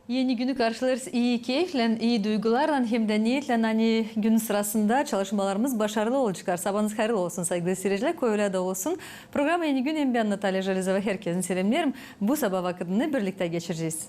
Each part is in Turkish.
Yeni günü karşılarız iyi keyifle, iyi duygularla hem de niyetle hani gün sırasında çalışmalarımız başarılı ol çıkar. Sabahınız hayırlı olsun saygılı seyirciler, öyle de olsun. Program Yeni Gün hem ben Natalya Jelezova herkesin selamlarım. Bu sabah vakitini birlikte geçireceğiz.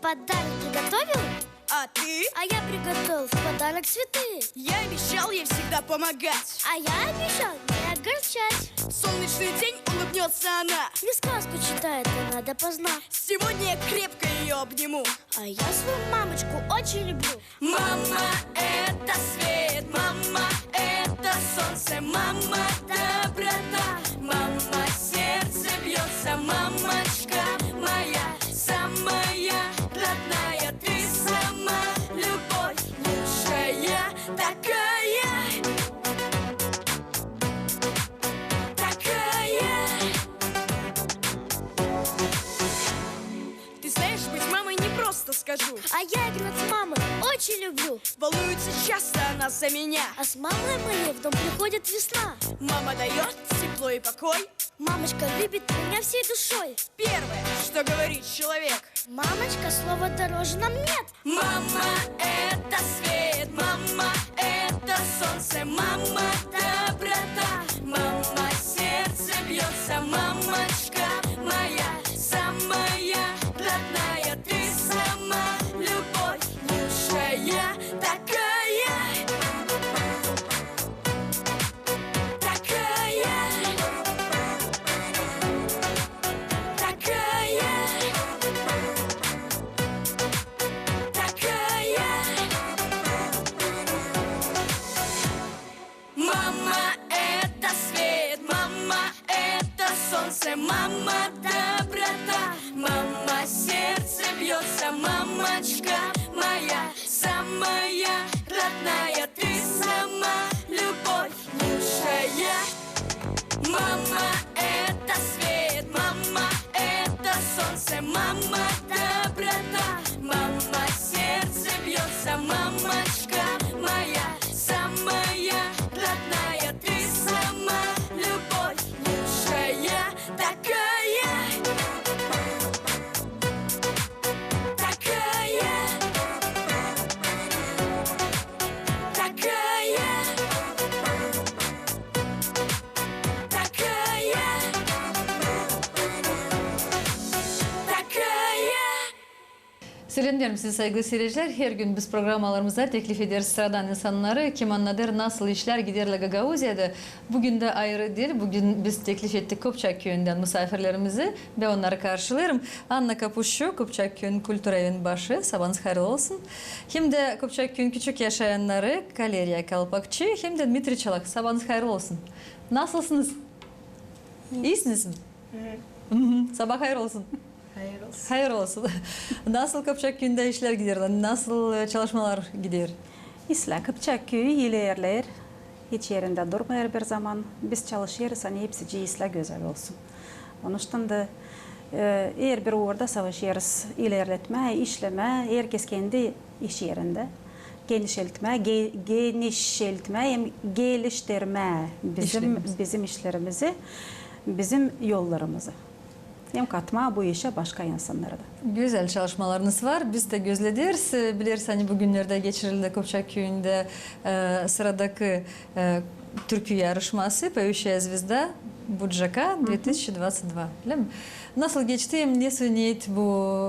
Подарок приготовил? А ты? А я приготовил в подарок цветы. Я обещал ей всегда помогать. А я обещал не огорчать. В солнечный день улыбнется она. Не сказку читает, а надо познать. Сегодня я крепко ее обниму. А я свою мамочку очень люблю. Мама, это свет. Мама, это солнце. Мама, доброта. Мама, сердце бьется. Мамочка моя, самая родная. Ты сама любовь лучшая такая. Ты знаешь, быть мамой не просто, скажу. А я играть с мамой очень люблю. Волнуется часто она за меня. А с мамой моей в дом приходит весна. Мама дает тепло и покой. Мамочка любит меня всей душой. Первое, что говорит человек. Мамочка, слова дороже нам нет. Мама, это свет. Мама, это солнце. Мама, доброта. Мама, сердце бьется. Мамочка моя, самая родная. Ты сама любовь лучшая такая. Такая. Такая. Такая. Мама, это свет. Мама, это солнце. Мама, доброта. Мама, сердце бьется. Мамочка моя, самая родная. Ты сама любовь лучшая. Мама, это свет. Мама, это солнце. Мама, доброта. Мама, сердце бьется. Мамочка моя, самая родная. Ты сама любовь лучшая такая. Такая. Такая. Такая. Такая. Selamlarım size saygılı seyirciler. Her gün biz programlarımızda teklif ederiz sıradan insanları. Kim anladır nasıl işler giderler Gagauzya'da. Bugün de ayrı değil. Bugün biz teklif ettik Kopçak Köyü'nden misafirlerimizi ve onları karşılarım. Anna Kapuşu, Kopçak Köyü'nün kültür evinin başı. Sabahınız hayırlı olsun. Hem de Kopçak Köyü'nün küçük yaşayanları Kaleriya Kalpakçı hem de Dmitri Çalak. Sabahınız hayırlı olsun. Nasılsınız? İyisiniz mi? Sabah hayırlı olsun. Hayır olsun. Hayır olsun. Nasıl Kapçak Köyü'nde işler gidiyor? Nasıl çalışmalar gidiyor? İsla Kıpçak köyü ilerler. Hiç yerinde durmayır bir zaman. Biz çalışıyoruz, hani hepsi isla güzel olsun. Onun için de eğer bir orada savaşıyoruz, ilerletme, işleme, herkes kendi iş yerinde. Genişletme, hem geliştirme bizim işlerimizi, bizim yollarımızı. Hem katma bu işe başka insanlara da. Güzel çalışmalarınız var. Biz de gözlediyoruz. Biliriz hani bugünlerde geçirildi Kopçak Köyü'nde sıradaki türkü yarışması Поющая звезда Buджaka 2022. Değil mi? Nasıl geçti? Hem nesi niyet bu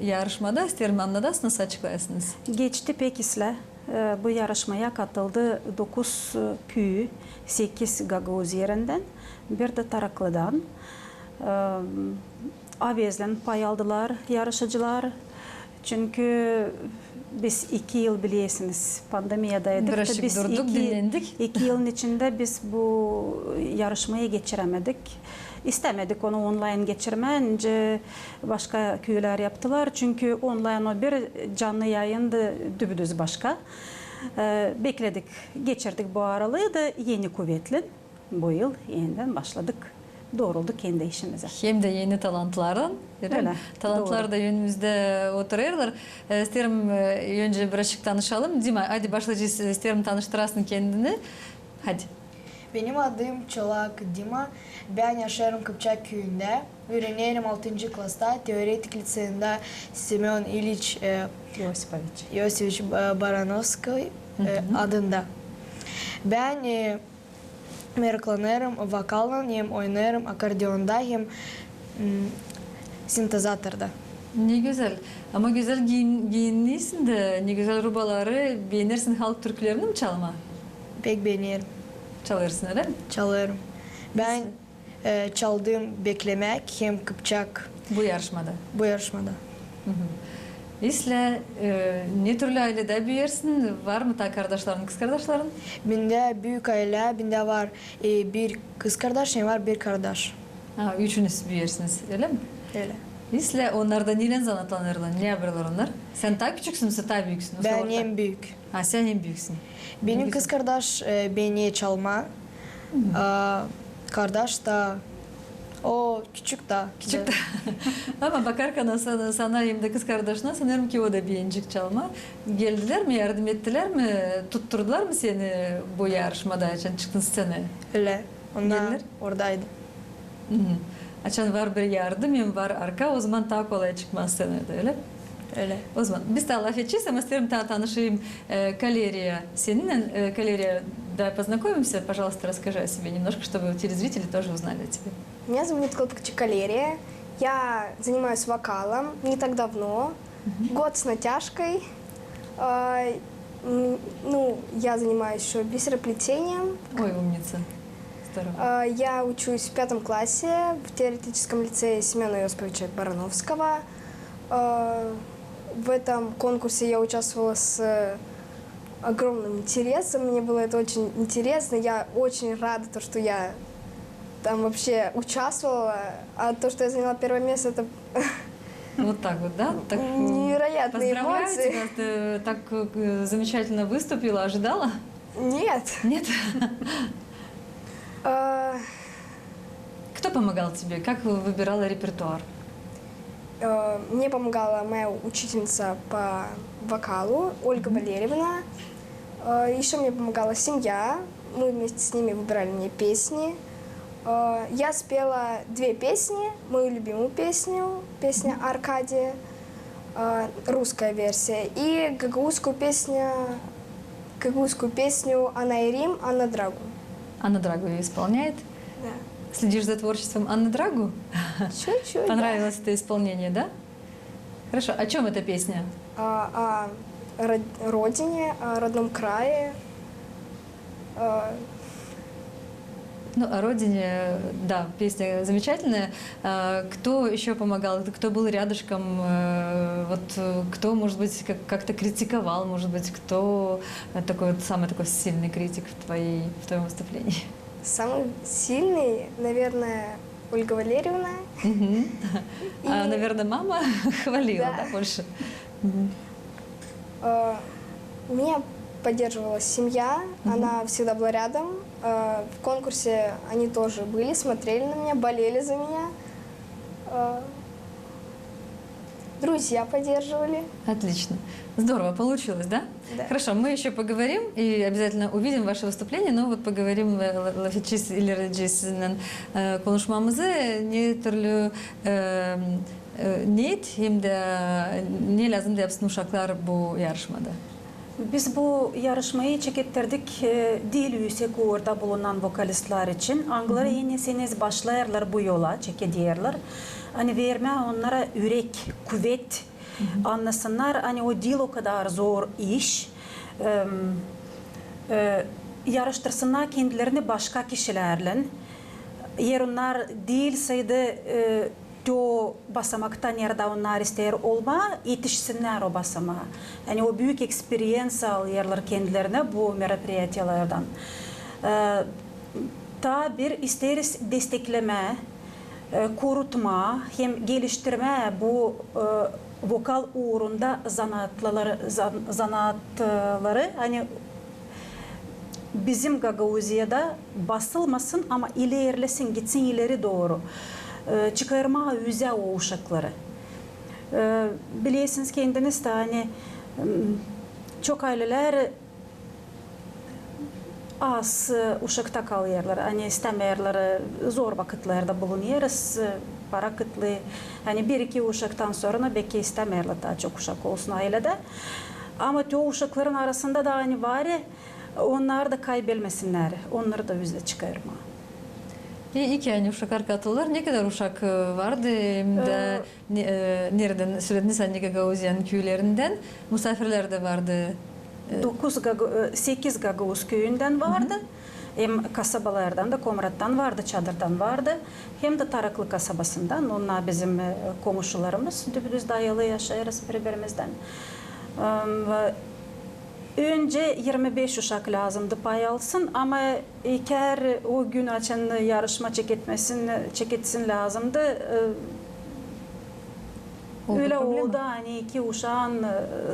yarışmada? İsterim anladınız. Nasıl açıklayasınız? Geçti pek isle. Bu yarışmaya katıldı 9 köy, 8 Gagavuz yerinden, bir de Taraklı'dan. Avezlen pay aldılar yarışıcılar. Çünkü biz 2 yıl biliyorsunuz pandemiyadaydık. Birazcık biz durduk, dinlendik. 2 yılın içinde biz bu yarışmayı geçiremedik. İstemedik onu online geçirmeyince başka köyler yaptılar. Çünkü online o bir canlı yayındı dübüdüz başka. Bekledik, geçirdik bu aralığı da yeni kuvvetli. bu yıl yeniden başladık. Doğrulduk kendi işimize. Hem de yeni talantların. Öyle, Talantlar da önümüzde oturuyorlar. İsterim önce birazcık tanışalım. Dima, hadi başlayacağız. İsterim tanıştırasın kendini. Hadi. Benim adım Çolak Dima. Ben yaşarım Kıpçak köyünde. Öğreniyorum 6. klasta teoretik liseyinde Semyon İliç Yosipovich Baranovski adında. Ben meraklanırım vokaldan hem oynarım akordeonda hem sintezatorda. Ne güzel. Ama güzel giyinlisin de ne güzel rubaları beğenirsin halk türkülerini mi çalma? Pek beğeniyorum. Çalırsın öyle mi? Çalıyorum. Ben çaldığım beklemek hem Kıpçak Bu yarışmada. bu yarışmada. İsle ne türlü ailede büyüyorsun? Var mı ta kardeşlerin, kız kardeşlerin? Bende büyük aile, bende var bir kız kardeş, var bir kardeş. Ha, üçünüz büyüyorsunuz öyle mi? Öyle. İsle onlarda neyle zanatlanırlar? Ne yapıyorlar onlar? Sen ta küçüksün, sen ta büyüksün. Yoksa Ben orta? en büyük. Ha, sen en büyüksün. Benim kız kardeş beni çalma. Kardeş da o küçük da. Küçük de. Ama bakarken sana hem de kız kardeşine sanıyorum ki o da beğencik çalma. Geldiler mi, yardım ettiler mi? Tutturdular mı seni bu yarışmada için çıktın sene? Öyle. Onlar Gelir. oradaydı. Açan var bir yardım hem var arka, o zaman daha kolay çıkmaz senede öyle. Öyle. O zaman biz de laf edeceğiz ama isterim tanışayım Калерия. Seninle Калерия, да, познакомимся, пожалуйста, расскажи о себе немножко, чтобы телезрители тоже узнали о тебе. Меня зовут Калерия. Я занимаюсь вокалом не так давно, год с натяжкой. Я занимаюсь еще бисероплетением. Ой, умница. Здорово. Я учусь в 5 классе в теоретическом лицее Семена Йосиповича Барановского. В этом конкурсе я участвовала с огромным интересом. Мне было это очень интересно. Я очень рада, что я там вообще участвовала. А то, что я заняла первое место, это Вот так вот, да? Так, невероятные поздравляю эмоции. тебя, ты так замечательно выступила, ожидала? Нет. Нет? Э, Кто помогал тебе? Как выбирала репертуар? Мне помогала моя учительница по вокалу Ольга Валерьевна. Еще мне помогала семья. Мы вместе с ними выбирали мне песни. Я спела 2 песни. Мою любимую песню, песня «Аркадия», русская версия, и гагаузскую песню «Анна и Рим», «Анна Драгу». Анна Драгу ее исполняет. Да. Следишь за творчеством Анны Драгу? Чуть-чуть. Понравилось это исполнение, да? Хорошо. О чем эта песня? О родине, о родном крае. Ну, о родине, да, песня замечательная. Кто еще помогал? Кто был рядышком? Вот кто, может быть, как-то критиковал? Может быть, кто такой вот самый такой сильный критик в твоем выступлении? Самый сильный, наверное, Ольга Валерьевна. А, наверное, мама хвалила, да, больше? Меня поддерживала семья, она всегда была рядом. В конкурсе они тоже были, смотрели на меня, болели за меня. Друзья поддерживали. Отлично. Здорово, получилось, да? Да. Хорошо, мы еще поговорим и обязательно увидим ваше выступление, но вот поговорим лафичис или раджисинен konuşmamızı ne türlü niyet hem de ne lazım da yapsın uşaklar bu yarışmada. Biz bu yarışmayı çekettirdik dil yüksek orada bulunan vokalistler için. Anglara yeneseniz başlayarlar bu yola, çekediyorlar. Hani verme onlara yürek, kuvvet anlasınlar. Hani o dil o kadar zor iş. Yarıştırsınlar kendilerini başka kişilerle. Eğer onlar değilseydi o basamaktan yerde onlar ister olma, yetişsinler o basamağa. Yani o büyük eksperiyens alıyorlar kendilerine bu merapiyatiyalardan. Ta bir isteriz destekleme, korutma, hem geliştirme bu vokal uğrunda zanatları hani bizim Gagauziya'da basılmasın ama ilerlesin, gitsin ileri doğru. Çıkarma yüze o uşakları. Biliyorsunuz kendiniz de hani çok aileler az uşakta kalıyorlar. Hani istemiyorlar, zor vakitlerde bulunuyoruz. Para kıtlığı. Hani bir iki uşaktan sonra belki istemiyorlar daha çok uşak olsun ailede. Ama o uşakların arasında da hani var ya, onlar da kaybetmesinler. Onları da yüzde çıkarma. İki yani uşaklar katılır. Ne kadar uşak vardı? Nereden söylediniz? Hani Gagauziya'nın köylerinden misafirler de vardı. 8 Gagauz köyünden vardı. Hem kasabalardan da, Komrat'tan vardı, Çadır'dan vardı. Hem de Taraklı kasabasından. Onlar bizim komşularımız. Düpedüz dayalı yaşarız birbirimizden. Önce 25 uşak lazımdı pay alsın ama eğer o gün açan yarışma çeketsin lazımdı. Öyle oldu hani iki uşağın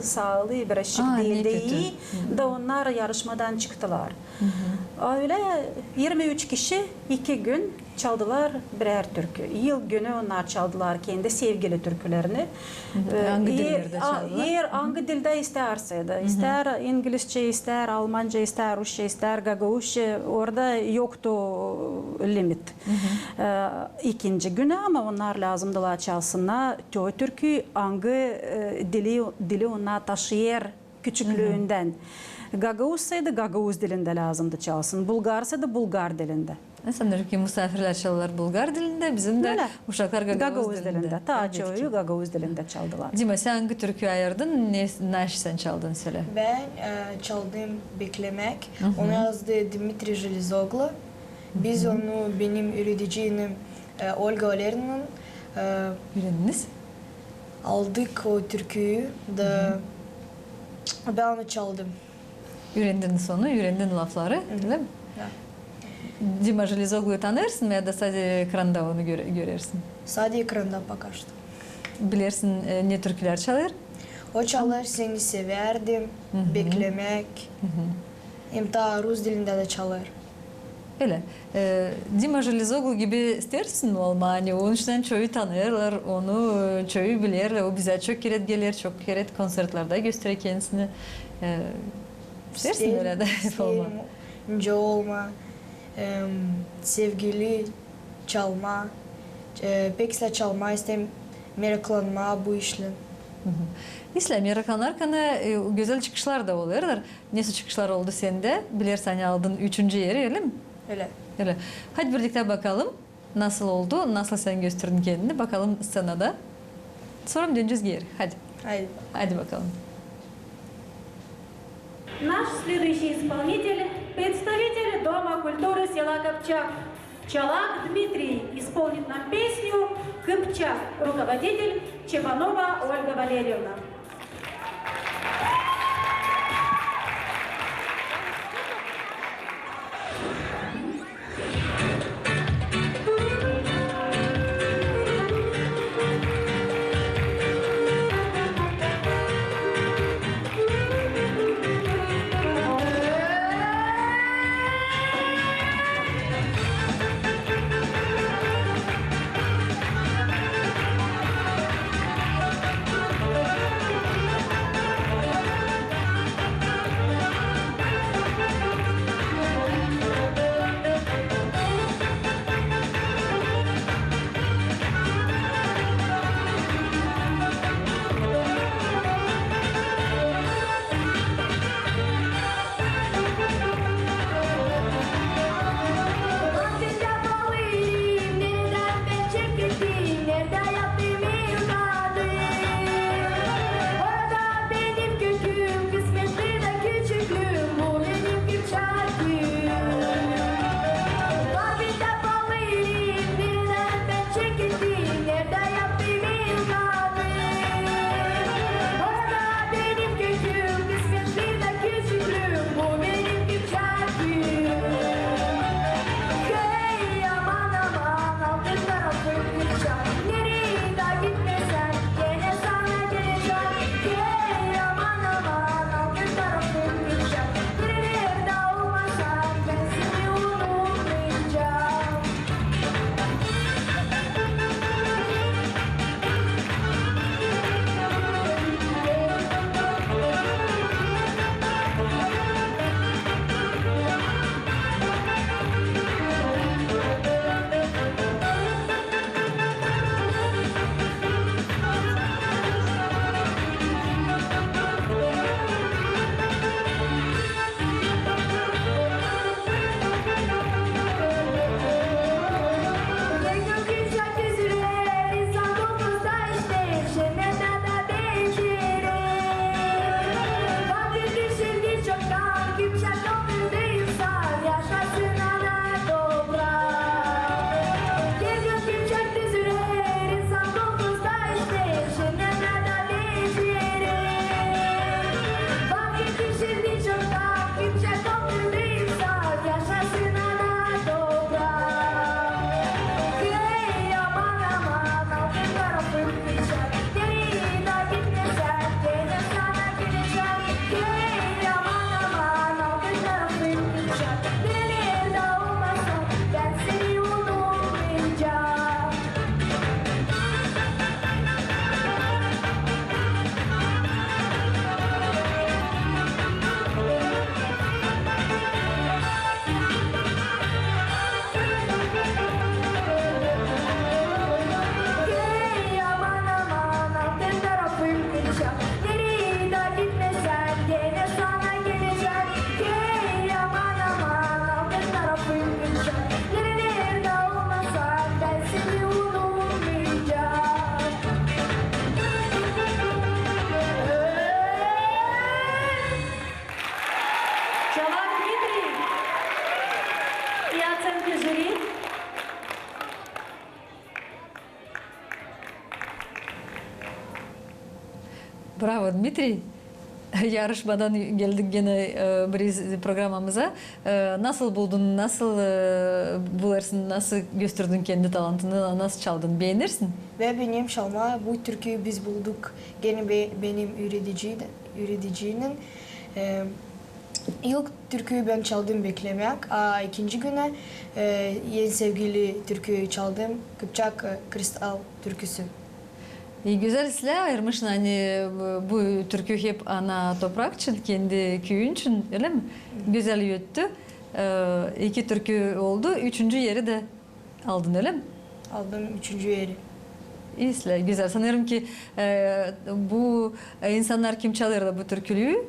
sağlığı bir değildi iyi da onlar yarışmadan çıktılar. Öyle 23 kişi 2 gün çaldılar birer türkü. Yıl günü onlar çaldılar kendi sevgili türkülerini. Hangi dillerde çaldılar? Eğer hangi dilde isterse de, ister İngilizce, ister Almanca, ister Rusça, ister Gagauzca, orada yoktu limit. İkinci günü ama onlar lazımdılar çalsınlar. O türkü hangi dili onlar taşıyor küçüklüğünden. Gagauzsaydı Gagauz dilinde lazımdı çalsın. Bulgarsa da Bulgar dilinde. Sanırım ki misafirler çaldılar Bulgar dilinde, bizim de uşaklar Gagauz dilinde. Ta çoğu Gagauz dilinde çaldılar. Dima, sen hangi türkü ayırdın? Ne sen çaldın söyle. Ben çaldım Beklemek. Onu yazdı Dmitri Железоглы. Biz onu benim üreticiyim Olga Valerievna'nın Öğrendiniz? aldık o türküyü da ben onu çaldım. Öğrendiniz onu, öğrendin lafları, değil mi? Dima Железоглы'yı tanırsın mı ya da sadece ekranda onu görürsün? Sadece ekranda пока что. Bilirsin ne türküler çalır? O çalar Seni Severdim, Beklemek. Hem ta Rus dilinde de çalar. Öyle. Dima Железоглы gibi istersin mi olma? Hani onun için çoğu tanırlar, onu çoğu bilirler. O bize çok kere gelir, çok kere konsertlerde gösterir kendisini. İstersin öyle de olma. İnce olma, sevgili çalma, pekse çalma, meraklanma bu işle. İslam meraklanarken güzel çıkışlar da oluyorlar. Nasıl çıkışlar oldu sende? Bilirsen aldın 3. yeri öyle mi? Öyle. Öyle. Hadi birlikte bakalım nasıl oldu, nasıl sen gösterdin kendini. Bakalım sana da. Sonra döneceğiz geri. Hadi. Haydi. Hadi bakalım. Наш следующий исполнитель – представитель Дома культуры села Копчак. Чалак Дмитрий исполнит нам песню «Копчак». Руководитель Чебанова Ольга Валерьевна. Bravo Dmitri. Yarışmadan geldik gene bir programımıza. Nasıl buldun, nasıl bularsın, nasıl gösterdin kendi talantını, nasıl çaldın, beğenirsin? Ve benim çalma bu türküyü biz bulduk. Gene benim üreticinin. İlk türküyü ben çaldım beklemek. İkinci güne en sevgili türküyü çaldım. Kıpçak Kristal türküsü. İyi güzel silah ayırmışsın hani bu türkü hep ana toprak için, kendi köyün için öyle mi? Güzel yöttü. İki türkü oldu, üçüncü yeri de aldın öyle mi? Aldım üçüncü yeri. İyi silah, güzel. Sanırım ki bu insanlar kim çalırdı bu türküyü?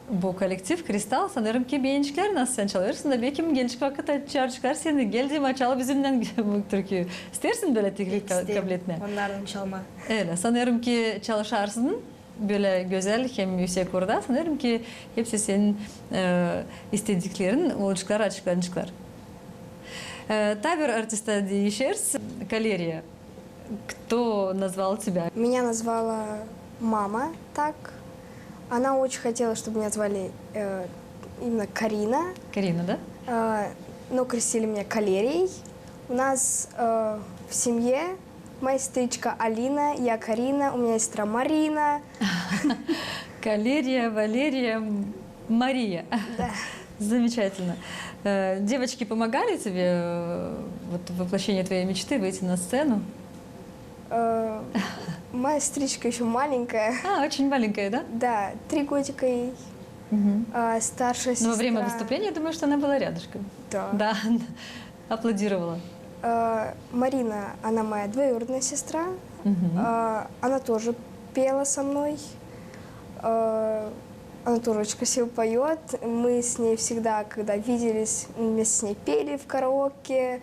Bu kolektif Kristal sanırım ki beğenecekler nasıl sen çalırsın da belki gelecek vakit çağıracaklar seni. Geldiğim çal bizimden bu türküyü. İstersin böyle teklif kabul etme. Onlardan çalma. Öyle. Sanırım ki çalışarsın böyle güzel hem yüksek orada. Sanırım ki hepsi senin istediklerin olacaklar, açıklanacaklar. Табір артиста Дишерс, Калерия. Кто назвал тебя? Меня назвала мама так. Она очень хотела, чтобы меня звали именно Карина, Карина, да? но крестили меня Калерией. У нас в семье моя сестричка Алина, я Карина, у меня есть сестра Марина. Калерия, Валерия, Мария. Да. Замечательно. Девочки помогали тебе вот, в воплощении твоей мечты выйти на сцену? Моя сестричка еще маленькая. Очень маленькая, да? Да, 3 годика ей. Старшая сестра. Но во время выступления, я думаю, что она была рядышком. Да. Да, аплодировала. Марина, она моя двоюродная сестра. Она тоже пела со мной. Она тоже очень красиво поет. Мы с ней всегда, когда виделись, вместе с ней пели в караоке.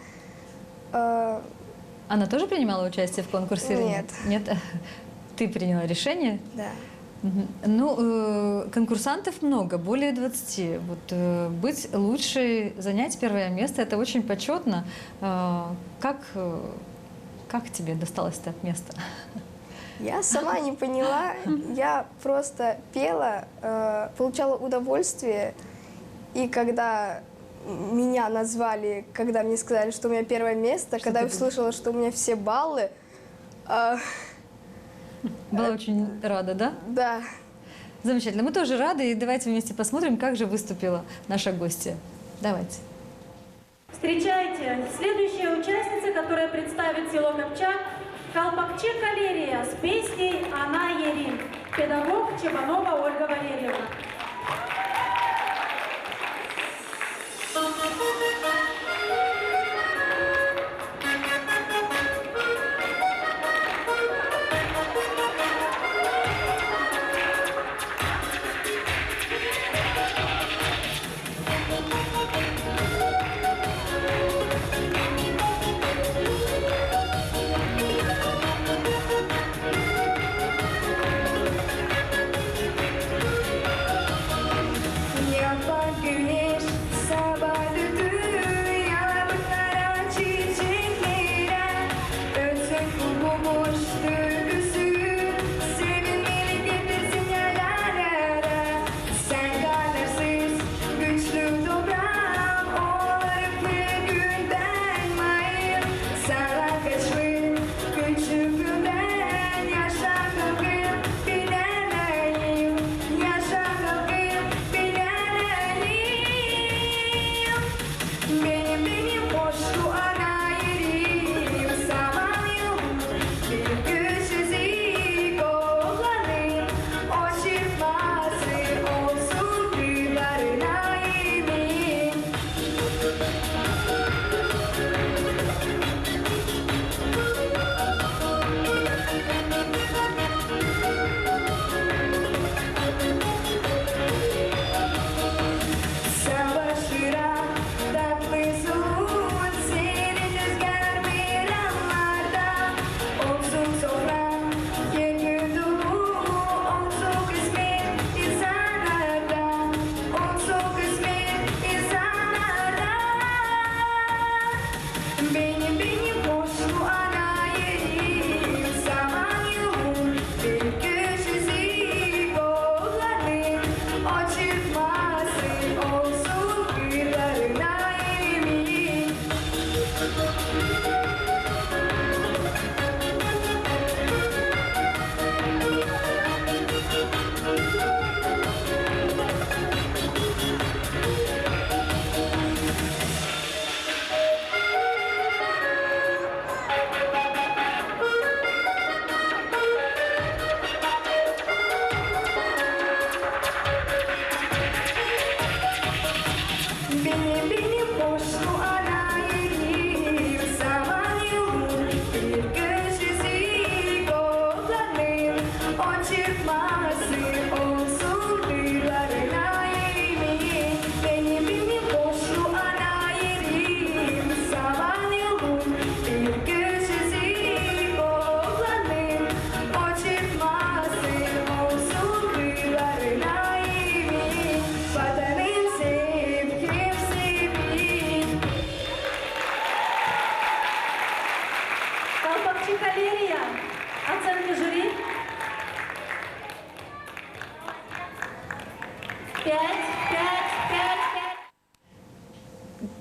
Она тоже принимала участие в конкурсе? или Нет. Нет? Ты приняла решение? Да. Ну, конкурсантов много, более 20. Вот, быть лучшей, занять первое место, это очень почетно. Как тебе досталось это место? Я сама не поняла. Я просто пела, получала удовольствие. И когда меня назвали, когда мне сказали, что у меня первое место, что когда я услышала, что у меня все баллы... Была очень рада, да? Да. Замечательно. Мы тоже рады. И давайте вместе посмотрим, как же выступила наша гостья. Давайте. Встречайте, следующая участница, которая представит село Копчак, Колпакче Калерия с песней «Она Ерин», педагог Чебанова Ольга Валерьевна. Beni boşlu arayayım, samanyolu bir köşesi kullanayım. O çıkması olsun duygularına yemin. Beni boşlu arayayım, samanyolu bir köşesi kullanayım. O çıkması olsun duygularına yemin. Vatanın sevgisi. Колпакчи Калерия. Оценка жюри. 5, 5, 5,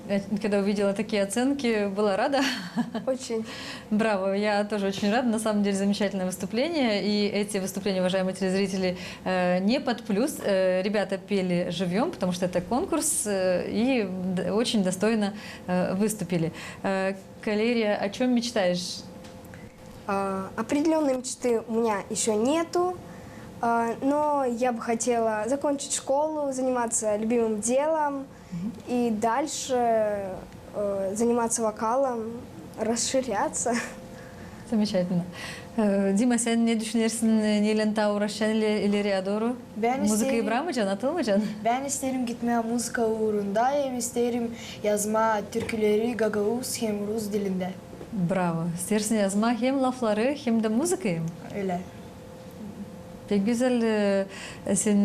5. Я когда увидела такие оценки, была рада. Очень. Браво, я тоже очень рада. На самом деле замечательное выступление. И эти выступления, уважаемые телезрители, не под плюс. Ребята пели живьем, потому что это конкурс, и очень достойно выступили. Калерия, о чем мечтаешь? Определенной мечты у меня еще нету, но я бы хотела закончить школу, заниматься любимым делом и дальше заниматься вокалом, расширяться. Замечательно. Дима, sen ne düşünürsün Nilen Tauraşen ileriye doğru? Ben Muzikayı isterim- bırakmayacaksın, atılmayacaksın. Ben isterim gitmeye muzika uğrunda, hem isterim yazma türküleri Gagavuz hem Rus dilinde. Bravo. İstersin yazmak hem lafları hem de muzikayı. Öyle. Pek güzel sen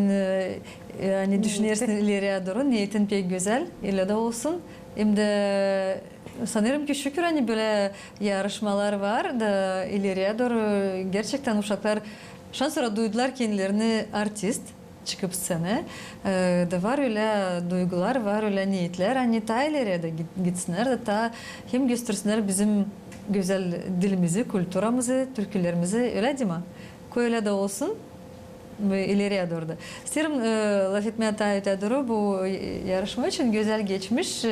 yani düşünüyorsun ileriye doğru. Niyetin pek güzel. İlle de olsun. Hem de sanırım ki şükür hani böyle yarışmalar var da ileriye doğru gerçekten uşaklar şanslara duydular kendilerini artist çıkıp sene. Da var öyle duygular, var öyle niyetler. Hani ta ileriye de gitsinler de ta hem göstersinler bizim güzel dilimizi, kültürümüzü, türkülerimizi, öyle değil mi? Öyle de olsun. İleriye doğru da. İsterim laf etmeye taahhüt doğru bu yarışma için güzel geçmiş.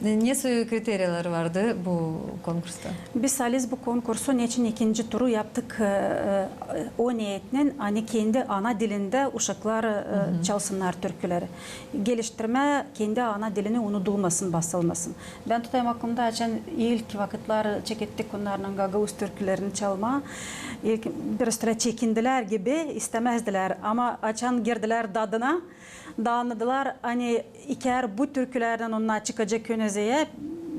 Nasıl kriterler vardı bu konkursta? Biz Aliz bu konkursun için ikinci turu yaptık. O niyetle hani kendi ana dilinde uşaklar çalsınlar türküleri. Geliştirme kendi ana dilini unutulmasın, basılmasın. Ben tutayım aklımda açan ilk vakitler çekettik onların Gagavuz türkülerini çalma. İlk bir süre çekindiler gibi istemezdiler ama açan girdiler dadına. Dağınıdılar hani iker bu türkülerden onlar çıkacak önezeye.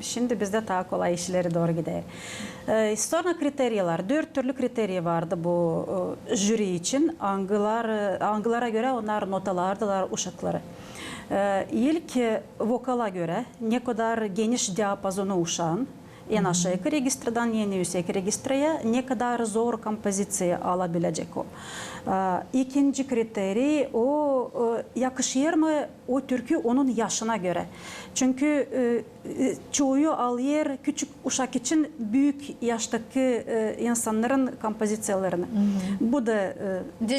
Şimdi bizde daha kolay işleri doğru gider. Sonra kriteriyalar, 4 türlü kriteriya vardı bu jüri için. Angılara göre onlar notalardılar uşakları. İlk vokala göre ne kadar geniş diapazonu uşağın, en aşağı registradan en yüksek registraya ne kadar zor kompozisiya alabilecek o. İkinci kriteri o yakışır mı o türkü onun yaşına göre. Çünkü çoğu alıyor küçük uşak için büyük yaştaki insanların kompozisiyalarını. Bu da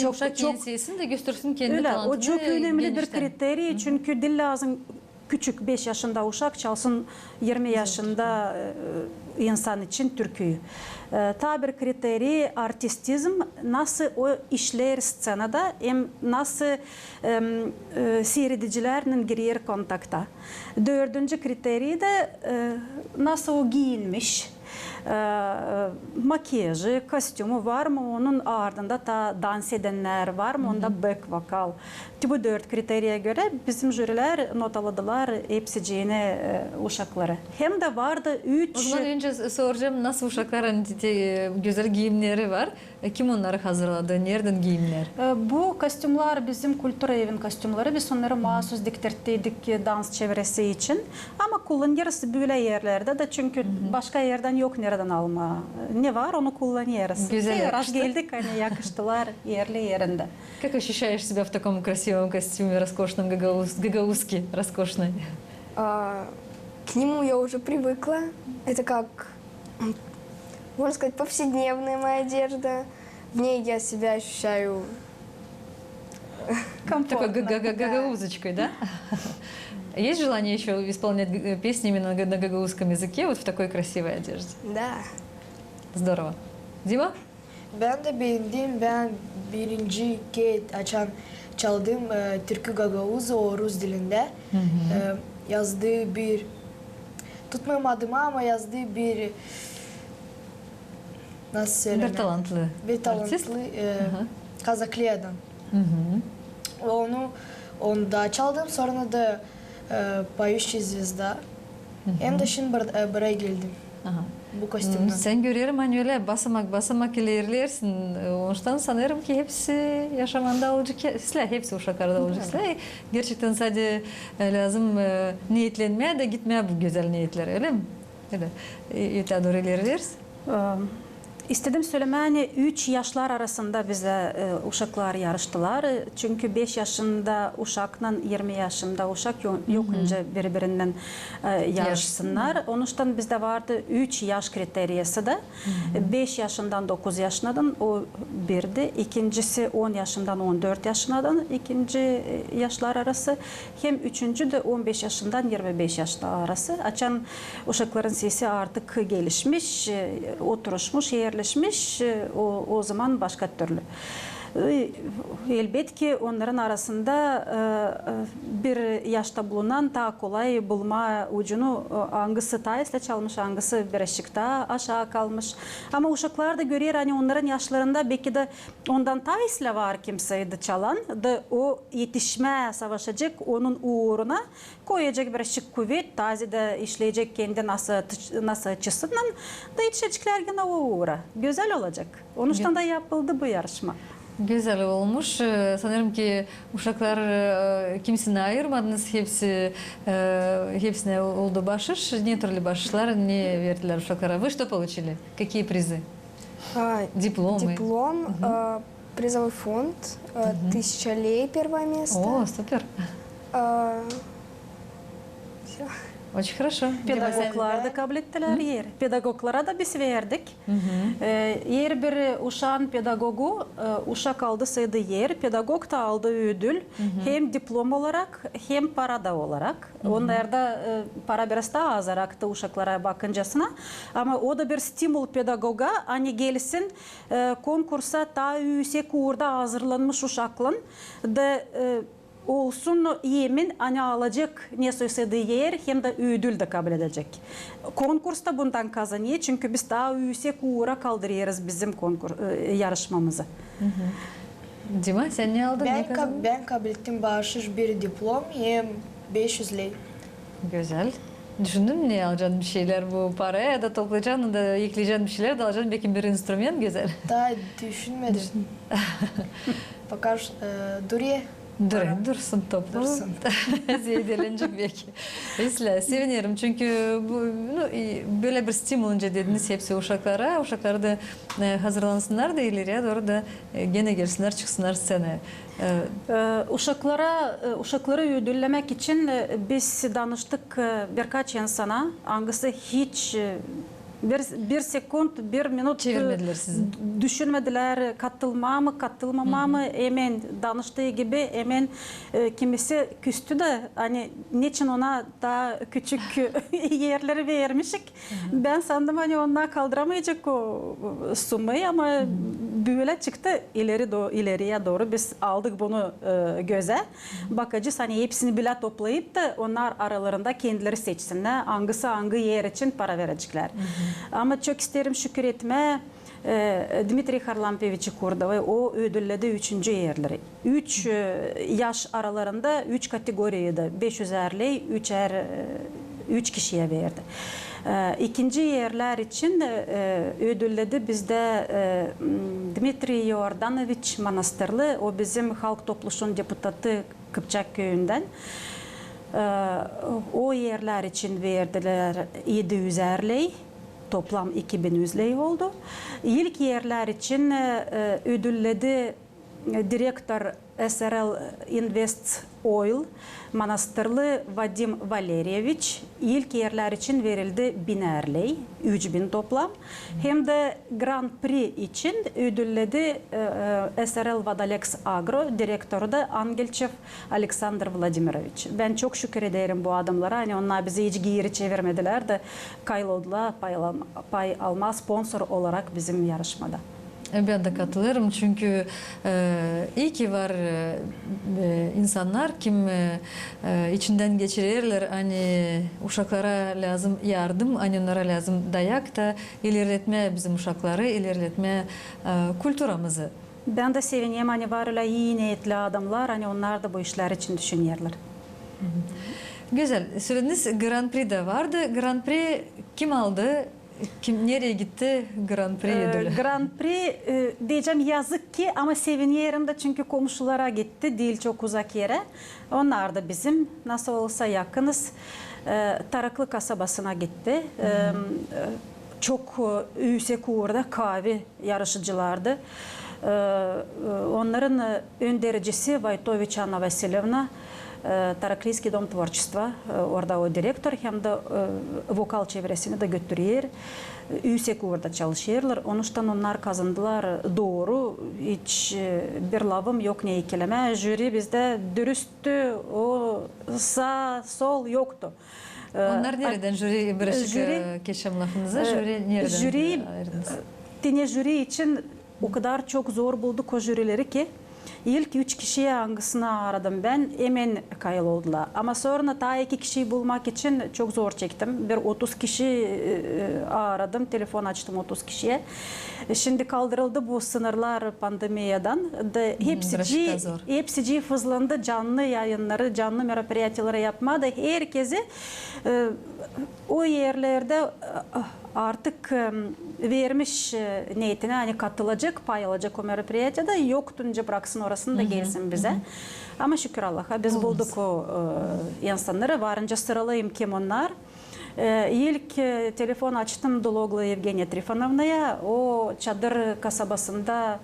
Çok yenisesin de göstersin kendi öyle, talantını. o çok önemli bir genişten. kriteri çünkü dil lazım. Küçük 5 yaşında uşak çalsın 20 yaşında insan için türküyü. Tabi kriteri artistizm nasıl o işler scenada hem nasıl seyredicilerle giriyor kontakta. Dördüncü kriteri de nasıl o giyinmiş. Makyajı, kostümü var mı? Onun ardında da dans edenler var mı? Onda back vokal. Bu 4 kriteriye göre bizim jüriler notaladılar hepsiciğine uşakları. Hem de vardı 3... O zaman önce soracağım nasıl uşakların güzel giyimleri var. Kim onları hazırladı? Nereden giyimler? Bu kostümler bizim kültür evin kostümleri. Biz onları mahsus diktirttik dans çevresi için. Ama kullanıyoruz böyle yerlerde de çünkü başka yerden yok nereden alma. Ne var onu kullanıyoruz. Güzel yakıştı. Geldik hani yakıştılar yerli yerinde. Как ощущаешь себя в таком красивом костюме, роскошном, гагаузски, роскошной? К нему я уже привыкла. Это как, можно сказать, повседневная моя одежда. В ней я себя ощущаю Такой комфортно. Да. гагаузочкой, да? Есть желание еще исполнять песни именно на гагаузском языке, вот в такой красивой одежде? Да. Здорово. Дима? Ben de beğendim. Ben birinci kez çaldım Türkü Gagavuz o Rus dilinde. Yazdığı bir tutmuyorum adımı ama yazdığı bir nasıl söyleyeyim? Bir talantlı. Bir talantlı artist. Kazaklı adam. Onu da çaldım. Sonra da Поющая звезда. Hem de şimdi buraya geldim. Aha. Bu kostümden. Sen görüyorum hani öyle basamak ilerlersin. Ondan sanırım ki hepsi yaşamanda olacak. Hepsi uşaklarda olacak. Gerçekten sadece lazım niyetlenmeye de gitmeye bu güzel niyetler öyle mi? Öyle. Öte doğru ilerlersin. İstedim söylemeni 3 yaşlar arasında bize uşaklar yarıştılar. Çünkü 5 yaşında uşakla 20 yaşında uşak yokunca birbirinden yarışsınlar. Onun için bizde vardı 3 yaş kriteriyası da. 5 yaşından 9 yaşından o birdi. İkincisi 10 yaşından 14 yaşından ikinci yaşlar arası. Hem üçüncü de 15 yaşından 25 yaşlar arası. Açan uşakların sesi artık gelişmiş, oturuşmuş, yerleşmiş. O zaman başka türlü. Elbette onların arasında bir yaşta bulunan daha kolay bulma ucunu hangisi taisle çalmış, hangisi bir ışıkta aşağı kalmış. Ama uşaklar da görüyor hani onların yaşlarında belki de ondan taisle var kimseydi çalan da o yetişme savaşacak onun uğruna koyacak bir ışık kuvvet, taze de işleyecek kendi nasıl açısından da yetişecekler gene o uğra. Güzel olacak. Onun için de yapıldı bu yarışma. Güzel olmuş. Sanırım ki uşaklar kimsine ayırmadınız. Hepsine oldu bahşiş. Ne türlü bahşişler, ne verdiler uşaklara? Вы что получили? Какие призы? Дипломы. Диплом, призовой фонд, 1000 лей первое место. О, супер. Всё. Очень хорошо. Pedagoglar da kabul ettiler yer. Pedagoglara da biz verdik. Yer bir uşağın pedagogu, uşak aldı sayıda yer, pedagog da aldı ödül. Hem diplom olarak hem parada olarak. Onlarda para biraz daha azaraktı uşaklara bakıncasına. Ama o da bir stimul pedagoga. Hani gelsin konkursa daha yüksek uğurda hazırlanmış uşaklın da olsun yemin hani alacak ne söylediği yer hem de ödül de kabul edecek. Konkursta bundan kazanıyor çünkü biz daha yüksek uğura kaldırıyoruz bizim yarışmamızı. Dima sen ne aldın? Ben kabul ettim bahşiş bir diplom hem 500 lei. Güzel. Düşündün mü ne alacaksın bir şeyler bu paraya ya da toplayacaksın da yükleyeceksin bir şeyler de alacaksın belki bir instrument güzel. Daha düşünmedim. Bakar duruyor. Dursun toplu. Dursun. Zeydelenecek belki. Mesela sevinirim çünkü böyle bir stimul önce dediniz hepsi uşaklara. Uşaklar da hazırlansınlar da ileriye doğru da gene gelsinler çıksınlar sene. Uşakları ödüllemek için biz danıştık birkaç insana. Hangisi hiç bir sekund, bir minut çevirmediler sizi. Düşünmediler katılmama mı hemen danıştığı gibi hemen kimisi küstü de hani niçin ona daha küçük yerleri vermişik. Ben sandım hani onlar kaldıramayacak o sumayı ama böyle çıktı ileriye doğru biz aldık bunu göze. Bakacağız hani hepsini bile toplayıp da onlar aralarında kendileri seçsinler hangisi hangi yer için para verecekler. Ama çok isterim şükür etme Dmitri Harlampevich'i Kurdova o ödülledi 3. yerleri. 3 yaş aralarında 3 kategoriyede 500'er lei 3 kişiye verdi. İkinci yerler için ödülledi bizde Dmitri Yordanovich Manastırlı, o bizim halk topluluğunun deputatı Kıpçak köyünden. O yerler için verdiler 700'er lei. Toplam 2100 lei oldu. İlk yerler için ödülledi direktör SRL Invest Oil, Manastırlı Vadim Valerievich ilk yerler için verildi 1000 erley, 3000 toplam. Hem de Grand Prix için ödülledi SRL Vadalex Agro direktörü de Angelchev Alexander Vladimirovich. Ben çok şükür ederim bu adamlara. Hani onlar bizi hiç geri çevirmediler de Kaylod'la pay alma sponsor olarak bizim yarışmada. Ben de katılırım çünkü iyi ki var insanlar kim içinden geçirirler hani uşaklara lazım yardım, hani onlara lazım dayak da ilerletme bizim uşakları, ilerletme kültürümüzü. Ben de sevineyim hani var öyle iyi niyetli adamlar hani onlar da bu işler için düşünüyorlar. Güzel. Söylediniz Grand Prix'de vardı. Grand Prix kim aldı? Nereye gitti Grand Prix ödülü? Grand Prix diyeceğim yazık ki ama seviniyorum da çünkü komşulara gitti değil çok uzak yere. Onlar da bizim nasıl olsa yakınız. Taraklı kasabasına gitti. Çok yüksek uğurda kahve yarışıcılardı. Onların öndericisi Vaytovich Anna Vasilyevna, Tarakliyski Dom Tворчества, orada o direktör hem de vokal çevresini de götürüyor. Yüksek uğurda çalışıyorlar. Onuştan onlar kazandılar doğru. Hiç bir lafım yok ne ikileme. Jüri bizde dürüsttü. O sağ sol yoktu. Onlar nereden jüri bırakıp geçem lafınıza? Jüri nereden ayırdınız? Jüri için o kadar çok zor bulduk o jürileri ki ilk 3 kişiye hangisini aradım ben hemen kayboldular. Ama sonra daha 2 kişiyi bulmak için çok zor çektim. Bir 30 kişi aradım, telefon açtım 30 kişiye. Şimdi kaldırıldı bu sınırlar pandemiyadan. Hepsi hızlandı canlı yayınları, canlı merapiyatları yapmadı. Herkese o yerlerde artık vermiş niyetine hani katılacak, pay alacak o merapiyatı da yoktunca bıraksın orasını da gelsin bize. Ama şükür Allah'a biz bulduk o insanları. Varınca sıralayayım kim onlar. İlk telefon açtım Dologlu Evgeniya Trifonovna'ya. O çadır kasabasında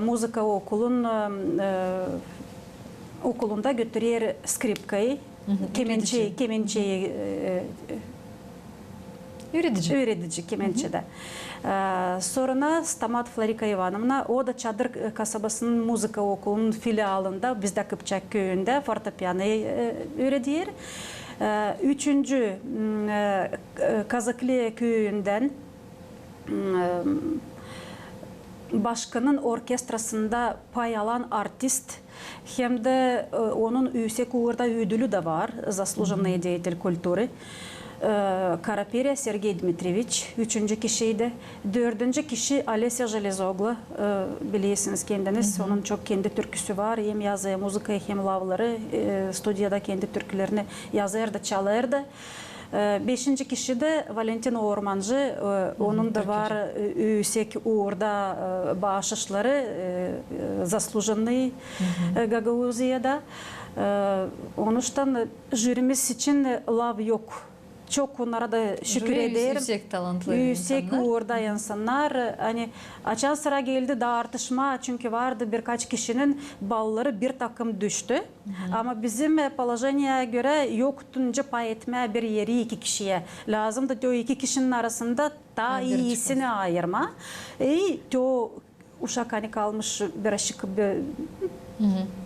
müzika okulunda götürüyor skripkayı, kemençeyi öğretici kemençede. Sonra Stamat Flarika Ivanovna, o da çadır kasabasının müzika okulunun filialında bizde Kıpçak köyünde fortepianoyu öğretiyor. Üçüncü Kazaklı köyünden başkanın orkestrasında pay alan artist hem de onun yüksek uğurda ödülü de var. Заслуженный деятель культуры. Karapirya Sergey Dmitrievich, üçüncü kişiydi. Dördüncü kişi Alesya Железогlu, biliyorsunuz kendiniz. Onun çok kendi türküsü var. Hem yazı, müzikayı hem lavları. Stüdyoda kendi türkülerini yazardı, çalardı. Beşinci kişi de Valentin Ormancı. Onun da var yüksek uğurda bağışışları. Заслуженный Gagauziya'da. Onuştan jürimiz için lav yok. Çok onlara da şükür ederim. Yüksek talantlı yüksek insanlar. uğurda insanlar. Hani açan sıra geldi de artışma çünkü vardı birkaç kişinin balları bir takım düştü. Ama bizim положениye göre yoktunca pay etme bir yeri 2 kişiye. Lazım da o 2 kişinin arasında daha iyisini ayırma. O uşak hani kalmış birazcık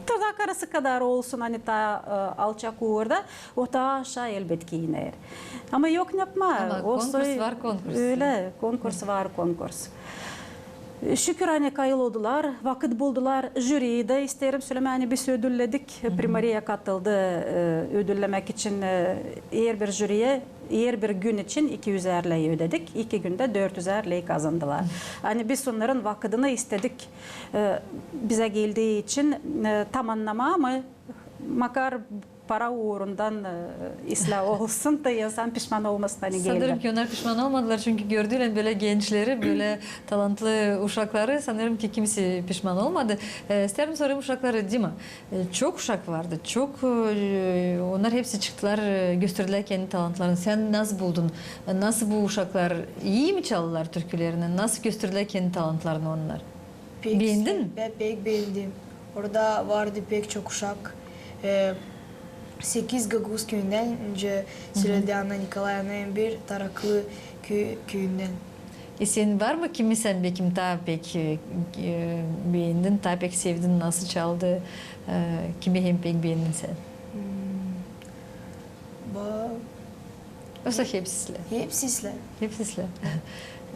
tırnak arası kadar olsun hani ta alçak uğurda o da aşağı elbet ki iner. Ama yok yapma. Ama konkurs var konkurs. Öyle konkurs var konkurs. Şükür hani kayıladılar, vakit buldular. Jüriyi de isterim söyleme hani biz ödülledik. Primariye katıldı ödüllemek için her bir jüriye her bir gün için 200 erleyi ödedik. 2 günde 400 erleyi kazandılar. Hani biz onların vakitini istedik. Bize geldiği için tamamlama ama makar para uğrundan ıslah olsun da insan pişman olmasın hani geldi. Sanırım ki onlar pişman olmadılar çünkü gördüler böyle gençleri, böyle talantlı uşakları sanırım ki kimse pişman olmadı. İsterim sorayım uşakları Dima. Çok uşak vardı, çok onlar hepsi çıktılar, gösterdiler kendi talantlarını. Sen nasıl buldun? Nasıl bu uşaklar iyi mi çaldılar türkülerini? Nasıl gösterdiler kendi talantlarını onlar? Beğendin mi? Ben pek beğendim. Orada vardı pek çok uşak. 8 Gagavuz köyünden, önce Süreldi Anna Nikolayevna bir Taraklı köyünden. Senin var mı kimi sen kim daha pek beğendin, daha pek sevdin, nasıl çaldı, kimi hem pek beğendin sen? Просто хепсисле. Hepsizle. Хепсисле.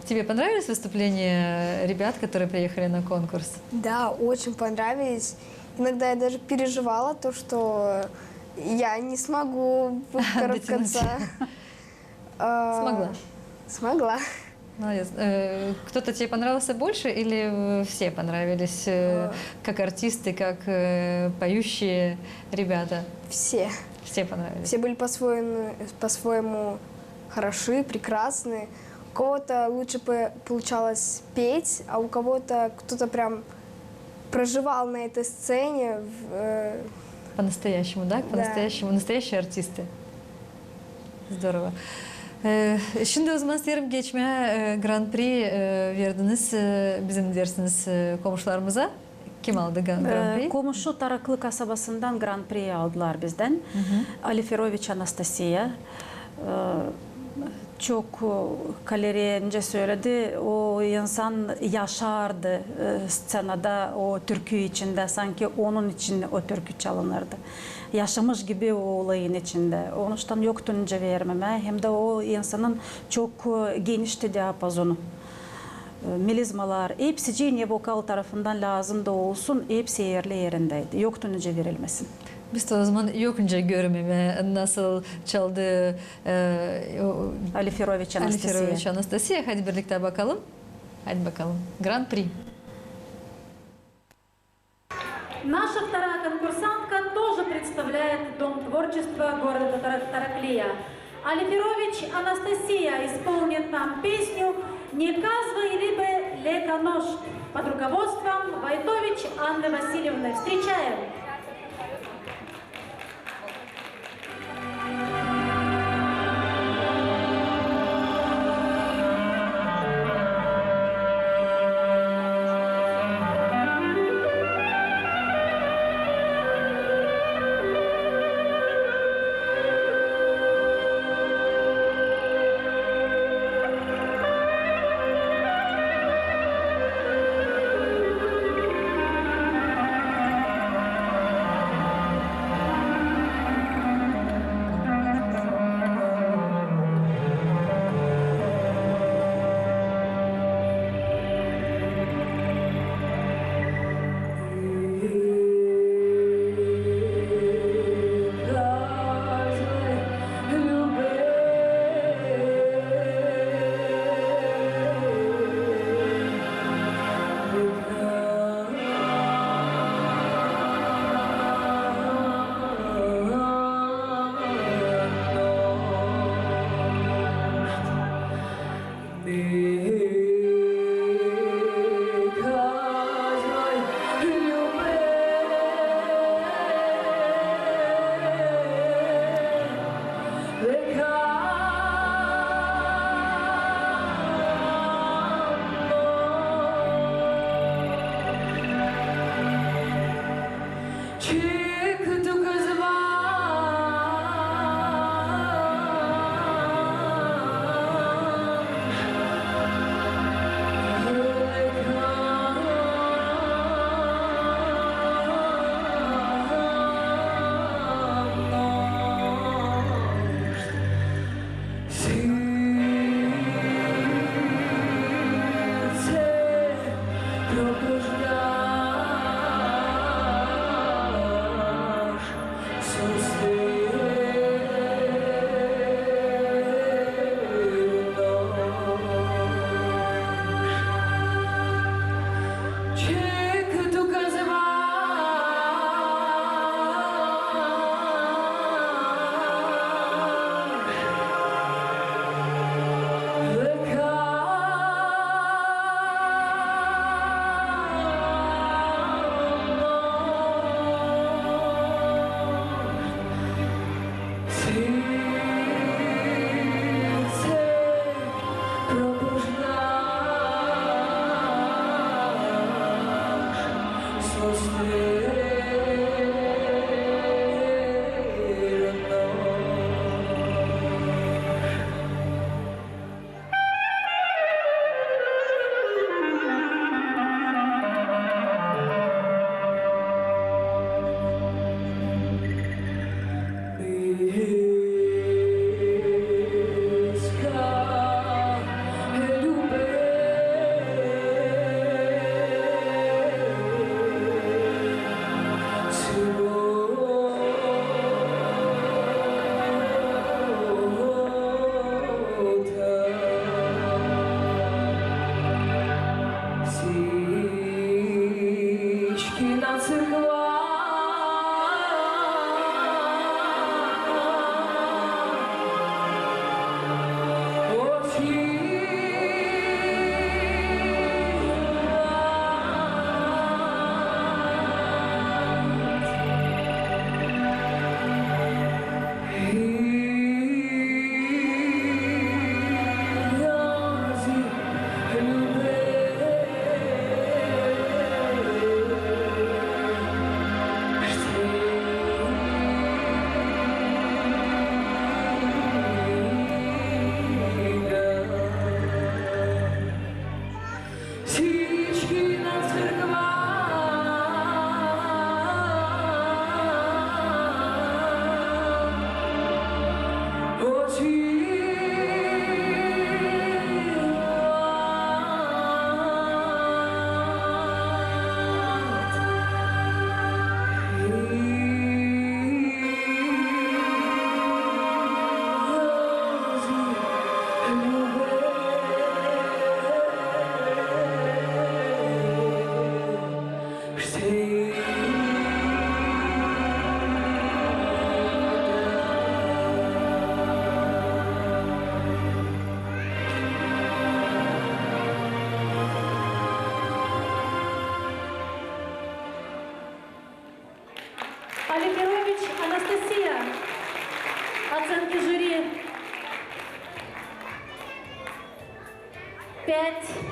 Тебе понравилось выступление ребят, которые приехали на конкурс? Да, очень понравились. Иногда я даже переживала то, что я не смогу выкарабкаться. Смогла. Смогла. Молодец. Кто-то тебе понравился больше или все понравились как артисты, как поющие ребята? Все. Все понравились. Все были по-своему хороши, прекрасны. У кого-то лучше получалось петь, а у кого-то кто-то прям проживал на этой сцене. По-настоящему, да? По-настоящему. Настоящие артисты. Здорово. Şimdi o zaman isterim geçmeye Grand Prix verdiniz bizim dersiniz komşularımıza. Kim aldı Grand Prix? Komşu Taraklı kasabasından Grand Prix aldılar bizden. Aliferoviç Anastasiya. Çok kaloriye söyledi. O insan yaşardı scenada, o türkü içinde. Sanki onun için o türkü çalınırdı. Yaşamış gibi o olayın içinde. Onuştan yoktu önce vermeme. Hem de o insanın çok genişti diapazonu. Melizmalar, hepsi Cine vokal tarafından lazım da olsun, hepsi yerindeydi. Yoktu önce verilmesin. Biz de o zaman yokunca görmeme nasıl çaldı Aliferoviç Anastasiya. Hadi birlikte bakalım. Hadi bakalım. Grand Prix. Наша вторая конкурсантка тоже представляет Дом творчества города Тараклия. Алиферович Анастасия исполнит нам песню «Не казвай либо лека нож» под руководством Войтович Анны Васильевны. Встречаем!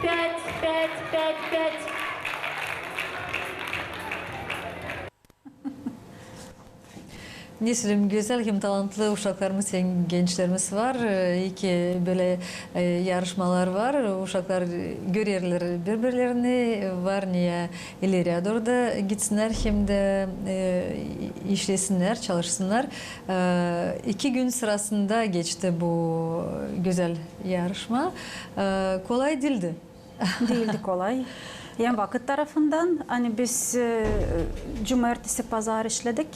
5, 5, 5, 5. Neslim güzel hem talantlı uşaklarımız hem gençlerimiz var. İki böyle yarışmalar var. Uşaklar görürler birbirlerini var niye ileriye doğru da gitsinler hem de işlesinler, çalışsınlar. 2 gün sırasında geçti bu güzel yarışma. Kolay değildi. Değildi kolay. Yani vakit tarafından hani biz cumartesi pazar işledik.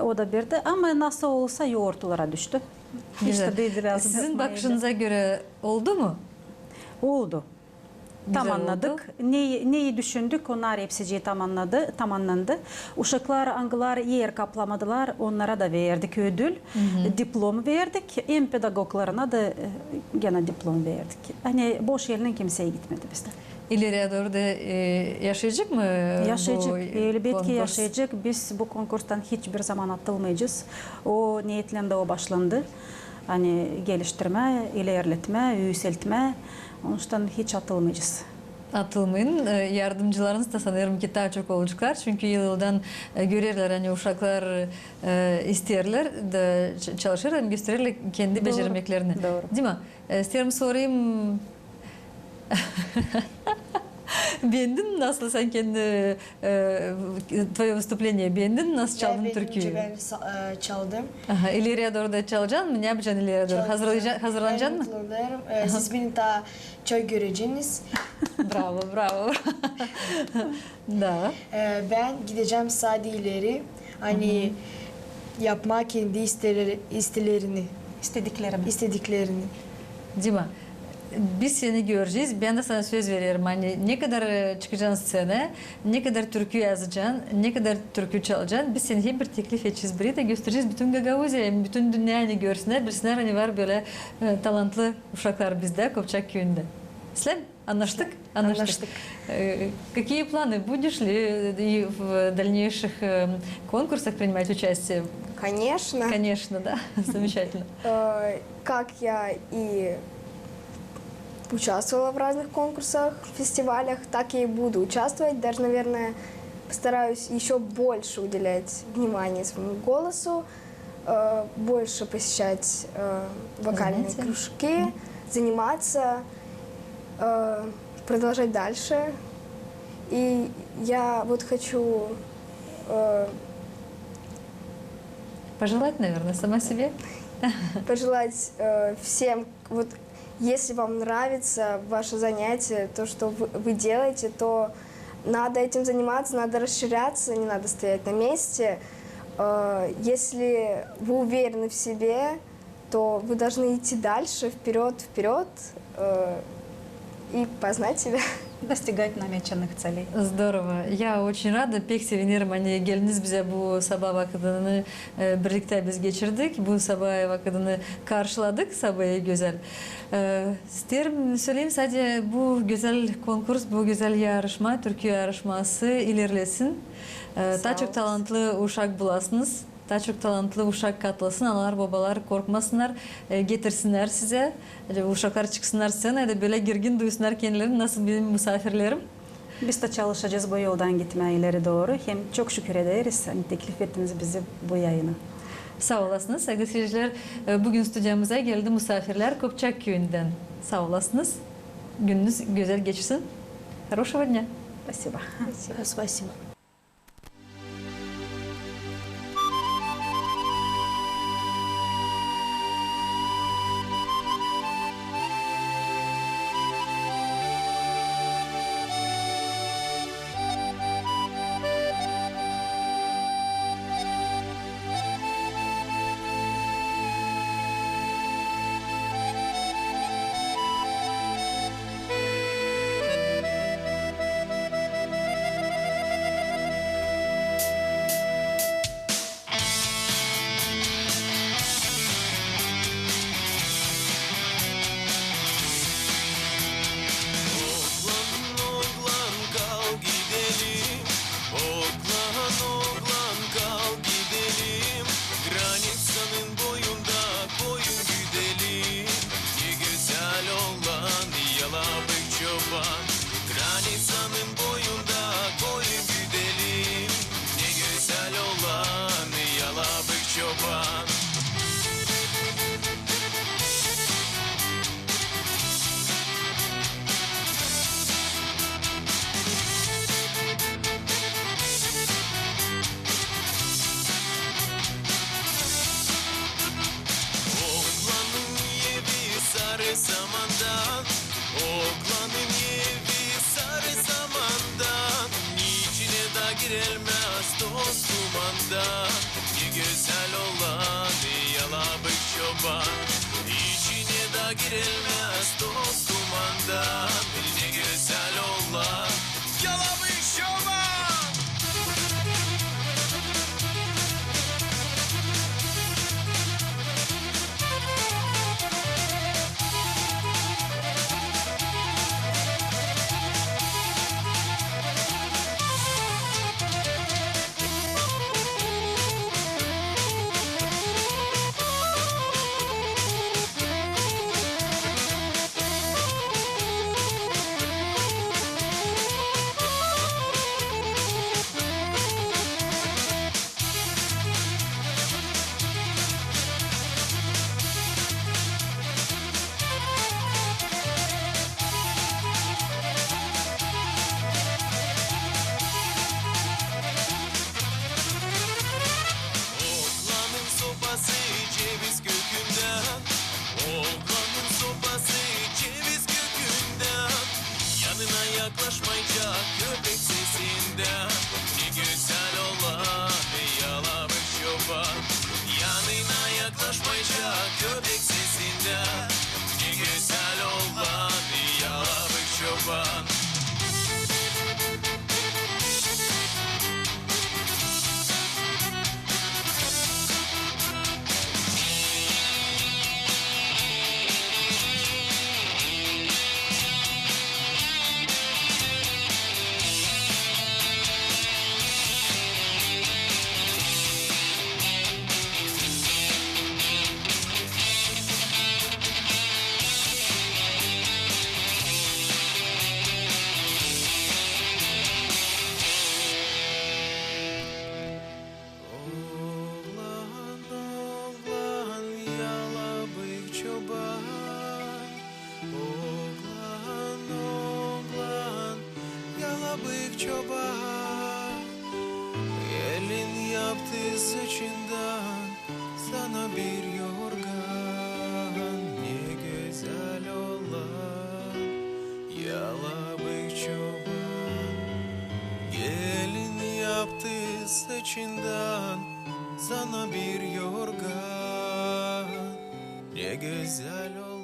O da birdi ama nasıl olsa yoğurtlara düştü. Güzel. İşte değildi lazım. Sizin yapmaydı. bakışınıza göre oldu mu? Oldu. Güzel Tamamladık. oldu. Neyi düşündük? Onlar hepsi tamamlandı. Uşaklar, angılar yer kaplamadılar. Onlara da verdik ödül. Diplom verdik. Hem pedagoglarına da gene diplom verdik. Hani boş yerine kimseye gitmedi bizden. İleriye doğru da yaşayacak mı? Yaşayacak. bu Elbette konkurs? yaşayacak. Biz bu konkurstan hiçbir zaman atılmayacağız. O niyetlendi, o başlandı. Hani geliştirme, ilerletme, yükseltme. Onun için hiç atılmayacağız. Atılmayın. Yardımcılarınız da sanırım ki daha çok olacaklar. Çünkü yıldan görürler hani uşaklar isterler de çalışır hem gösterirler kendi beceremeklerini. Doğru. Değil mi? İsterim sorayım. Beğendin mi nasıl sen kendi твое выступление beğendin mi? Nasıl çaldın türküyü? Ben çaldım. Aha, ileriye doğru da çalacaksın mı? Ne yapacaksın ileriye doğru? Hazırlanacaksın mı? Siz beni daha çok göreceksiniz. Bravo, bravo. Da. Ben gideceğim sadece ileri. Hani yapma kendi istediklerini. Değil mi? Biz seni göreceğiz. Ben de sana söz veriyorum. Hani ne kadar çıkacaksın sene, ne kadar türkü yazacaksın, ne kadar türkü çalacaksın. Biz seni hep bir teklif edeceğiz. Buraya da göstereceğiz. Bütün Gagavuzya'yı, bütün dünyayı görsünler. Bilsinler hani var böyle talantlı uşaklar bizde, Kopçak köyünde. Слем? Anlaştık? Anlaştık. Какие планы? Будешь ли и в дальнейших конкурсах принимать участие? Конечно. Конечно, да. Замечательно. Как я и участвовала в разных конкурсах, фестивалях, так и буду участвовать. Даже, наверное, постараюсь еще больше уделять внимание своему голосу, больше посещать вокальные кружки, заниматься, продолжать дальше. И я вот хочу Пожелать, наверное, сама себе. пожелать всем, вот если вам нравится ваше занятие, то, что вы делаете, то надо этим заниматься, надо расширяться, не надо стоять на месте. Если вы уверены в себе, то вы должны идти дальше, вперед, и познать себя. Достигать намеченных целей. Здорово. Я очень rada. Pek sevinirim. Hani geliniz bize bu sabah vakitini birlikte biz geçirdik. Bu sabah vakitini karşıladık. Sabahı güzel. İsterim söyleyeyim sadece bu güzel konkurs, bu güzel yarışma, Türkiye yarışması ilerlesin. Daha çok talantlı uşak bulasınız. Daha çok talantlı uşak katlasın. Analar, babalar korkmasınlar. Getirsinler size. Uşaklar çıksınlar sene de böyle girgin duysunlar kendilerini. Nasıl benim misafirlerim? Biz de çalışacağız bu yoldan gitmeye ileri doğru. Hem çok şükür ederiz. Hani teklif ettiniz bizi bu yayına. Sağ olasınız. Sevgili seyirciler, bugün stüdyomuza geldi misafirler Kopçak köyünden. Sağ olasınız. Gününüz güzel geçsin. Хорошего дня. Спасибо. Спасибо. çoban. Granitsanın boyunda koyun güdelim, ne güzel olan yalabık çoban. Sarı samandan, oğlanın evi sarı samandan. İçine de girelmez toz dumandan. Ne güzel olan yalabık çoban. İçine de girelmez toz dumandan. Ne güzel olan yalabık çoban. Ceviz kökünden, oğlanın sopası ceviz kökünden. Yanına yaklaşmayacak köpek sesinden. Ne güzel olan yalabık çoban. Yanına yaklaşmayacak köpek sesinden. Ne güzel olan yalabık çoban. Çoban, elin yaptı saçından sana bir yorgan. Ne güzel olan yalabık çoban. Gelin yaptı saçından sana bir yorgan. Ne güzel olan